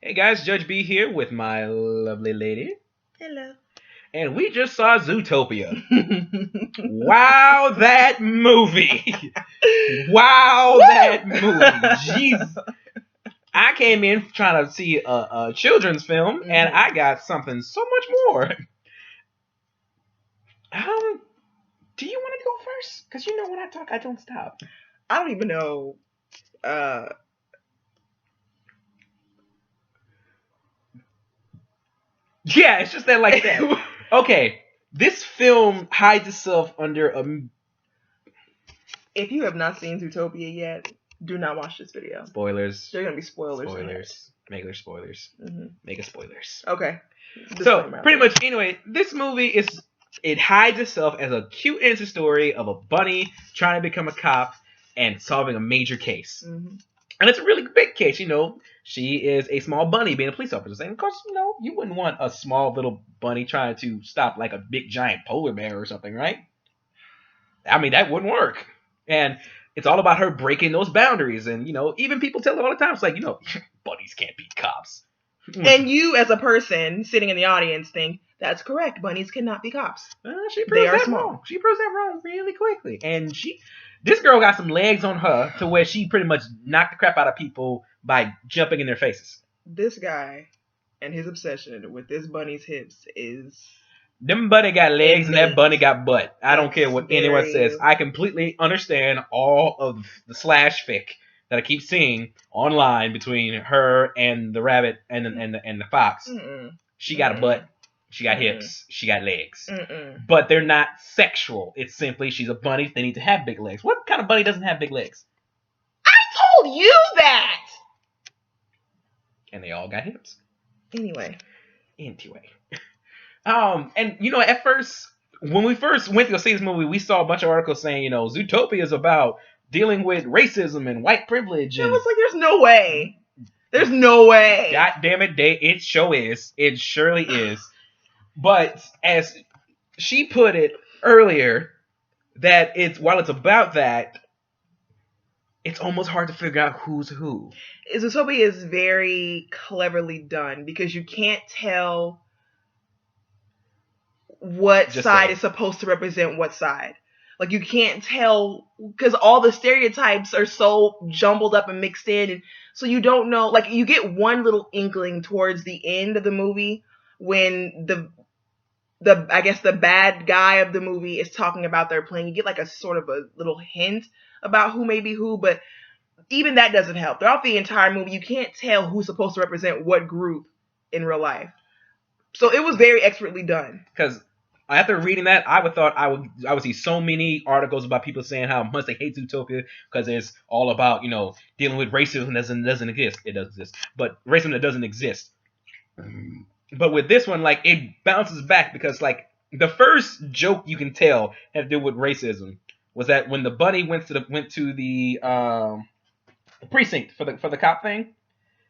Hey guys, Judge B here with my lovely lady. Hello. And we just saw Zootopia. Wow, that movie. Wow, that movie. Jeez. I came in trying to see a children's film, and I got something so much more. Do you want to go first? Because you know when I talk, I don't stop. I don't even know. Yeah, it's just that like that. Okay, this film hides itself under a. If you have not seen Zootopia yet, do not watch this video. Spoilers. There are gonna be spoilers. Spoilers. Mega spoilers. Mm-hmm. Mega spoilers. Okay. So pretty much, anyway, this movie it hides itself as a cute innocent story of a bunny trying to become a cop and solving a major case. Mm-hmm. And it's a really big case, you know. She is a small bunny being a police officer. And of course, you know, you wouldn't want a small little bunny trying to stop like a big giant polar bear or something, right? I mean, that wouldn't work. And it's all about her breaking those boundaries. And, you know, even people tell her all the time, it's like, you know, bunnies can't be cops. And you, as a person sitting in the audience, think, that's correct. Bunnies cannot be cops. She proves that wrong. She proves that wrong really quickly. And this girl got some legs on her to where she pretty much knocked the crap out of people by jumping in their faces. This guy and his obsession with this bunny's hips is... Them bunny got legs and that bunny got butt. I don't care what anyone says. I completely understand all of the slash fic that I keep seeing online between her and the rabbit and the fox. She got a butt. She got hips. She got legs. But they're not sexual. It's simply she's a bunny. They need to have big legs. What kind of bunny doesn't have big legs? I told you that! And they all got hips. Anyway. And you know, at first, when we first went to go see this movie, we saw a bunch of articles saying, you know, Zootopia is about dealing with racism and white privilege. And I was like, there's no way. There's no way. God damn it, it sure is. It surely is. But as she put it earlier, that while it's about that, it's almost hard to figure out who's who. Zootopia is very cleverly done because you can't tell what side is supposed to represent what side. Like, you can't tell because all the stereotypes are so jumbled up and mixed in, and so you don't know. Like, you get one little inkling towards the end of the movie when the I guess the bad guy of the movie is talking about their plane. You get like a sort of a little hint about who may be who, but even that doesn't help. Throughout the entire movie, you can't tell who's supposed to represent what group in real life. So it was very expertly done. Because after reading that, I would see so many articles about people saying how much they hate Zootopia because it's all about, you know, dealing with racism that doesn't exist. It does exist, but racism that doesn't exist. But with this one, like, it bounces back because, like, the first joke you can tell had to do with racism was that when the bunny went to the precinct for the cop thing,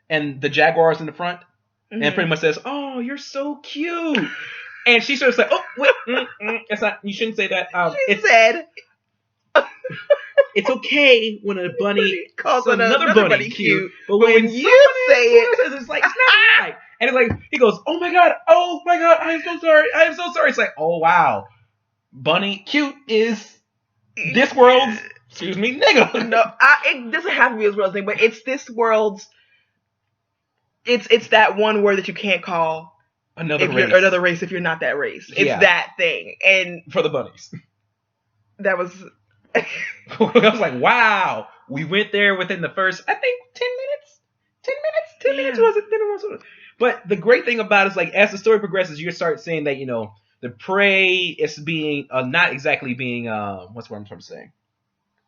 and the jaguar's in the front, and pretty much says, "Oh, you're so cute." And she sort of said, "Oh, wait, it's not. You shouldn't say that." She said, "It's okay when a bunny calls another bunny cute, but when you say it, it's like it's not right." And it's like he goes, "Oh my god, I am so sorry." It's like, "Oh wow, bunny cute is this world's, excuse me, nigga." No, it doesn't have to be this world's thing, but it's this world's. It's that one word that you can't call another race if you're not that race. It's that thing, and for the bunnies, that was. I was like, wow, we went there within the first, I think, 10 minutes. 10 minutes was it? But the great thing about it is, like, as the story progresses, you start seeing that, you know, the prey is being not exactly being what's what I'm trying to say,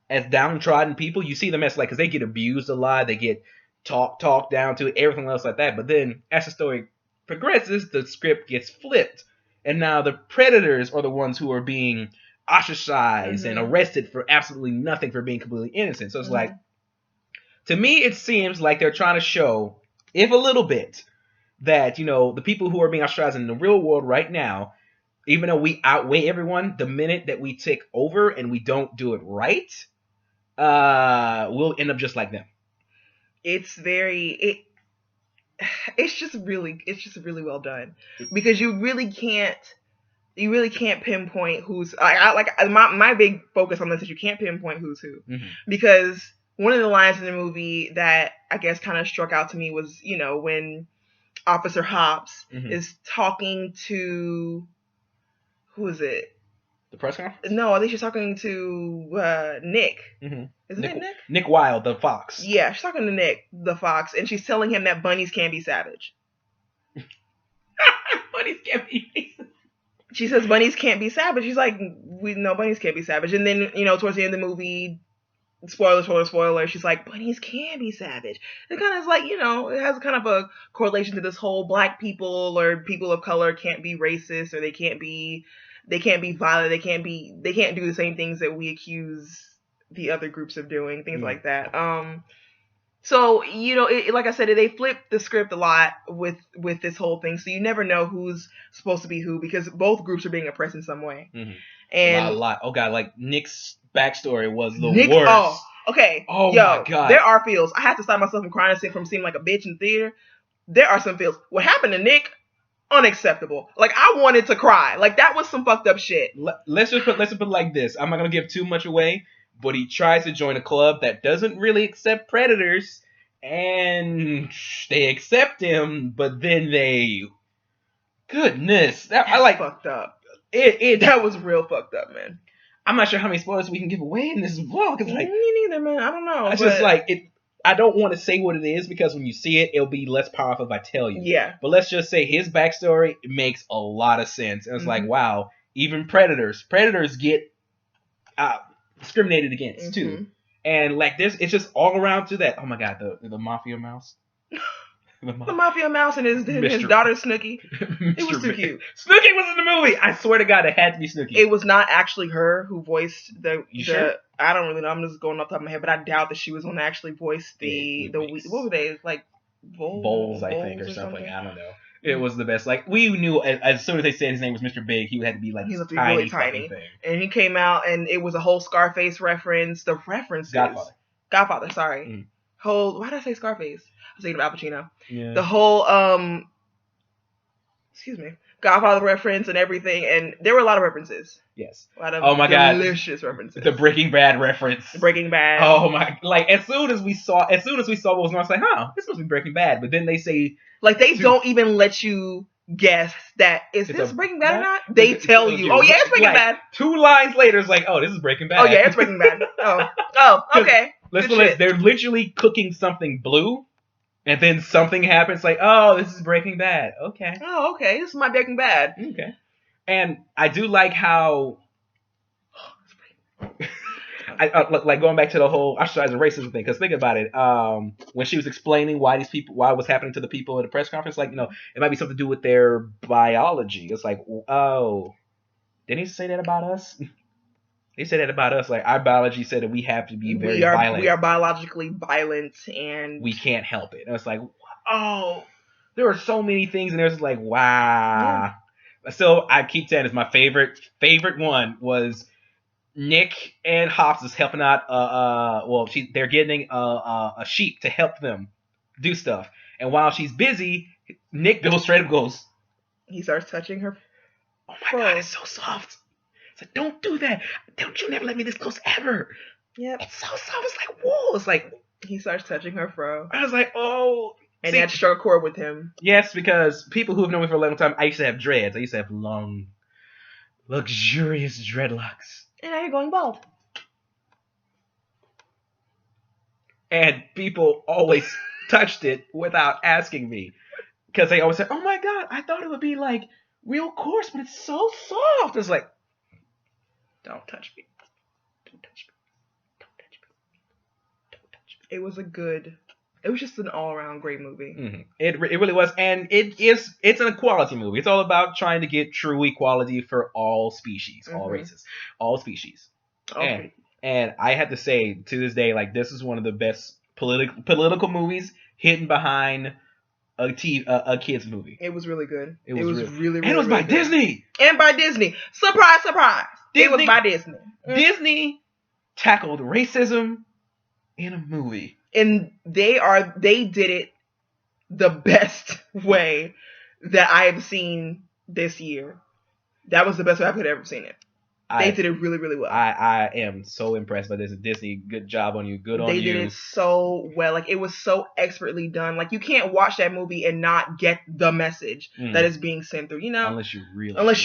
as downtrodden people. You see them as, like, because they get abused a lot, they get talked down to, everything else like that. But then as the story progresses, the script gets flipped, and now the predators are the ones who are being ostracized and arrested for absolutely nothing, for being completely innocent. So it's like, to me, it seems like they're trying to show, if a little bit, that, you know, the people who are being ostracized in the real world right now, even though we outweigh everyone, the minute that we take over and we don't do it right, we'll end up just like them. It's very it's just really well done, because you really can't pinpoint who's my big focus on this is you can't pinpoint who's who, because one of the lines in the movie that I guess kind of struck out to me was, when Officer Hobbs is talking to, who is it? The press conference? No, I think she's talking to Nick. Isn't it Nick? Nick Wilde, the fox. Yeah, she's talking to Nick, the fox, and she's telling him that bunnies can't be savage. Bunnies can't be. She says bunnies can't be savage. He's like, we know bunnies can't be savage. And then, towards the end of the movie, spoiler, she's like, bunnies can be savage. It kind of is like, it has kind of a correlation to this whole black people or people of color can't be racist, or they can't be violent, they can't do the same things that we accuse the other groups of doing, things like that. So, like I said, they flip the script a lot with this whole thing. So you never know who's supposed to be who, because both groups are being oppressed in some way. And a lot. Oh God, like Nick's backstory was the worst. Oh, okay. Oh my God. There are feels. I have to stop myself from crying from seeming like a bitch in theater. There are some feels. What happened to Nick? Unacceptable. Like, I wanted to cry. Like, that was some fucked up shit. Let's just put it like this. I'm not gonna give too much away, but he tries to join a club that doesn't really accept predators, and they accept him, but then goodness, I like fucked up. That was real fucked up, man. I'm not sure how many spoilers we can give away in this vlog. It's like, me neither, man. I don't know. It's just like it. I don't want to say what it is, because when you see it, it'll be less powerful if I tell you. Yeah. But let's just say his backstory makes a lot of sense. And it's like, wow, even predators get discriminated against too. And like this, it's just all around to that. Oh my God, the mafia mouse. The mafia mouse and his daughter Snooki. It was too cute. Snooki was in the movie. I swear to God, it had to be Snooki. It was not actually her who voiced sure? I don't really know. I'm just going off the top of my head, but I doubt that she was going to actually voice what were they, like Bowls, I think, or something. I don't know. It was the best. Like, we knew as soon as they said his name was Mr. Big, he had to be like this tiny, really tiny thing. And he came out, and it was a whole Scarface reference. The references. Godfather. Sorry. Why did I say Scarface? I was thinking of Al Pacino. Yeah. The whole Godfather reference and everything, and there were a lot of references. Yes. A lot of delicious references. The Breaking Bad reference. Breaking Bad. Oh my! Like, as soon as we saw what was going on, I was like, this must be Breaking Bad. But then they say, like, they don't even let you guess that is this Breaking Bad or not. They tell you, oh yeah, it's Breaking Bad. 2 lines later, it's like, oh, this is Breaking Bad. Oh yeah, it's Breaking Bad. Oh, okay. They're literally cooking something blue. And then something happens, like, oh, this is Breaking Bad. Okay. Oh, okay. This is my Breaking Bad. Okay. And I do like how, like going back to the whole ostracizing racism thing, because think about it. When she was explaining why it was happening to the people at the press conference, like, it might be something to do with their biology. It's like, oh, didn't he say that about us? They said that about us. Like, our biology said that we have to be very violent. We are biologically violent, and we can't help it. And it's like, oh, there are so many things, and there's like, wow. Yeah. So I keep saying, it's my favorite one was Nick and Hobbs is helping out. They're getting a sheep to help them do stuff, and while she's busy, Nick goes. He starts touching her. Oh my God, it's so soft. It's like, don't do that. Don't you never let me this close ever. Yep. It's so soft. It's like, whoa. It's like, he starts touching her fro. I was like, oh. And he had to struck a chord with him. Yes, because people who have known me for a long time, I used to have dreads. I used to have long, luxurious dreadlocks. And now you're going bald. And people always touched it without asking me. Because they always said, oh my God, I thought it would be like real coarse, but it's so soft. It's like, don't touch me. Don't touch me. Don't touch me. Don't touch me. It was just an all-around great movie. Mm-hmm. It really was. And it's an equality movie. It's all about trying to get true equality for all species, all races, all species. Okay. And I have to say, to this day, like, this is one of the best political movies hidden behind a kid's movie. It was really good. It was really, really, and it was by good. Disney. And by Disney. Surprise, surprise. It was by Disney. Disney tackled racism in a movie. And they did it the best way that I have seen this year. That was the best way I could have ever seen it. They did it really, really well. I am so impressed by this. Disney, good job on you. Good on you. They did it so well. Like, it was so expertly done. Like, you can't watch that movie and not get the message that is being sent through, you know? Unless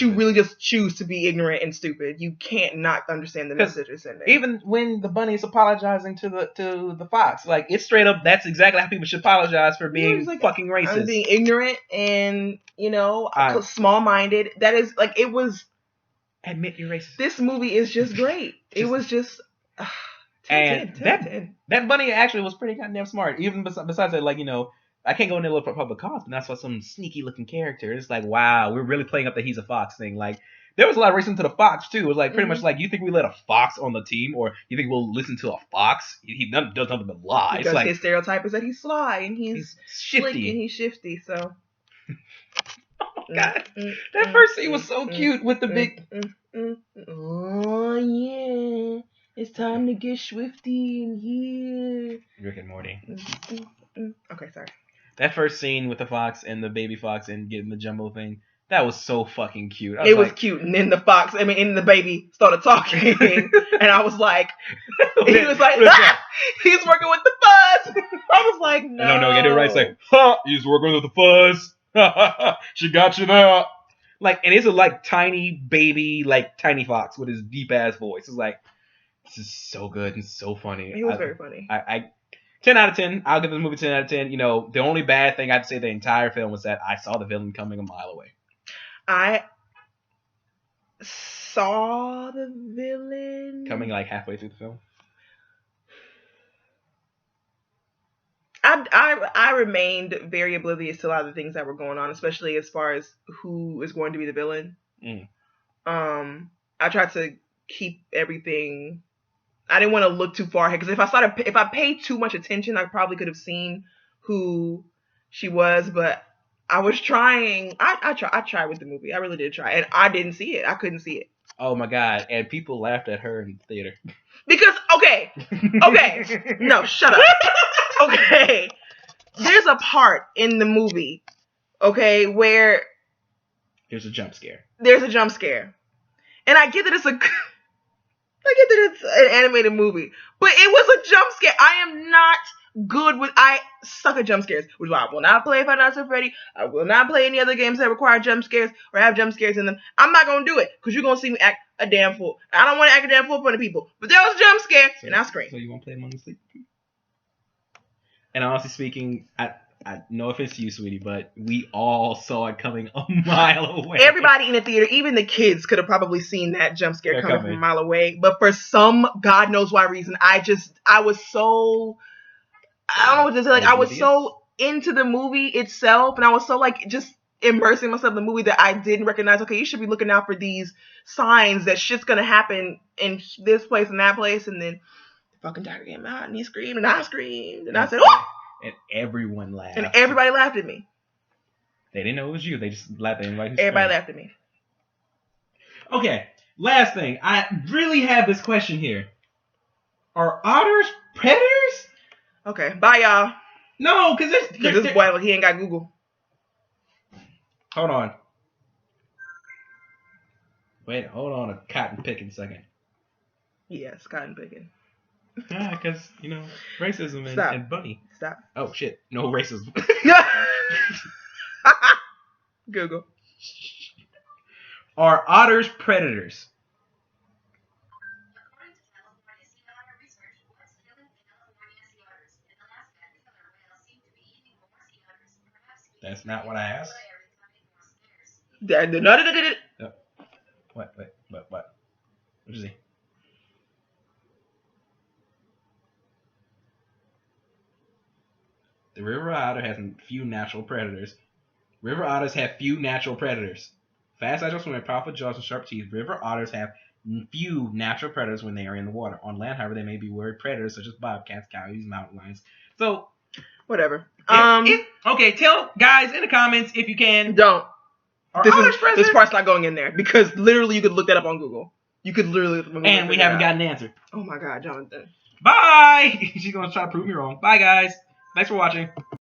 you really just choose to be ignorant and stupid. You can't not understand the message it's sending. Even when the bunny is apologizing to the fox, like, it's straight up, that's exactly how people should apologize for being fucking racist. I'm being ignorant and, small-minded. That is, like, it was... Admit you're racist. This movie is just great. It was just... 10, that bunny actually was pretty goddamn smart. Even besides that, like, I can't go in there look for public cause, but that's why some sneaky looking character. It's like, wow, we're really playing up that he's a fox thing. Like, there was a lot of racism to the fox too. It was like pretty much like, you think we let a fox on the team, or you think we'll listen to a fox? He does nothing but lie. Because his stereotype is that he's sly and he's shifty and he's shifty. So, oh God, that first scene was so cute with the big. Oh yeah. It's time to get swifty in here. Rick and Morty. Okay, sorry. That first scene with the fox and the baby fox and getting the jumbo thing, that was so fucking cute. It was cute. And then the baby started talking. And I was like, he was like, he's working with the fuzz. I was like, no. Get it right. It's like, he's working with the fuzz. She got you there. Like, and it's a like tiny baby, like tiny fox with his deep ass voice. It's like, this is so good and so funny. It was very funny. I 10 out of 10. I'll give this movie 10 out of 10. The only bad thing I'd say the entire film was that I saw the villain coming a mile away. I saw the villain coming like halfway through the film. I remained very oblivious to a lot of the things that were going on, especially as far as who is going to be the villain. I tried to keep everything. I didn't want to look too far ahead, because if I paid too much attention, I probably could have seen who she was. But I was trying. I tried with the movie. I really did try, and I didn't see it. I couldn't see it. Oh my God! And people laughed at her in the theater. Because okay, no, shut up. Okay, there's a part in the movie, okay, where there's a jump scare. And I get that it's an animated movie, but it was a jump scare. I am not good with. I suck at jump scares, which is why I will not play Five Nights at Freddy. I will not play any other games that require jump scares or have jump scares in them. I'm not gonna do it because you're gonna see me act a damn fool. I don't want to act a damn fool in front of people. But there was a jump scare, and I screamed. So you won't play Among the Sleep? And honestly speaking, I no offense to you, sweetie, but we all saw it coming a mile away. Everybody in the theater, even the kids, could have probably seen that jump scare coming from a mile away. But for some God knows why reason, I was so, I don't know what to say. Like, I was so into the movie itself, and I was so like just immersing myself in the movie that I didn't recognize. Okay, you should be looking out for these signs that shit's gonna happen in this place and that place, and then fucking tiger came out and he screamed and I screamed and I said, "Oh!" And everyone laughed. And everybody laughed at me. They didn't know it was you. They just laughed at anybody. Everybody laughed at me. Okay, last thing. I really have this question here. Are otters predators? Okay, bye y'all. No, because this boy, he ain't got Google. Hold on. Wait, hold on a cotton picking second. Yes, cotton picking. Yeah, because, racism and bunny. Stop. Oh, shit. No racism. Google. Are otters predators? That's not what I asked. What? What did you see? The river otter has few natural predators. River otters have few natural predators. Fast agile swimmer, powerful jaws, and sharp teeth. River otters have few natural predators when they are in the water. On land, however, they may be wary predators such as bobcats, coyotes, mountain lions. So, whatever. Okay, tell guys in the comments if you can. Don't. This part's not going in there because literally you could look that up on Google. You could literally. And we haven't gotten an answer. Oh my God, Jonathan. Bye. She's gonna try to prove me wrong. Bye, guys. Thanks for watching.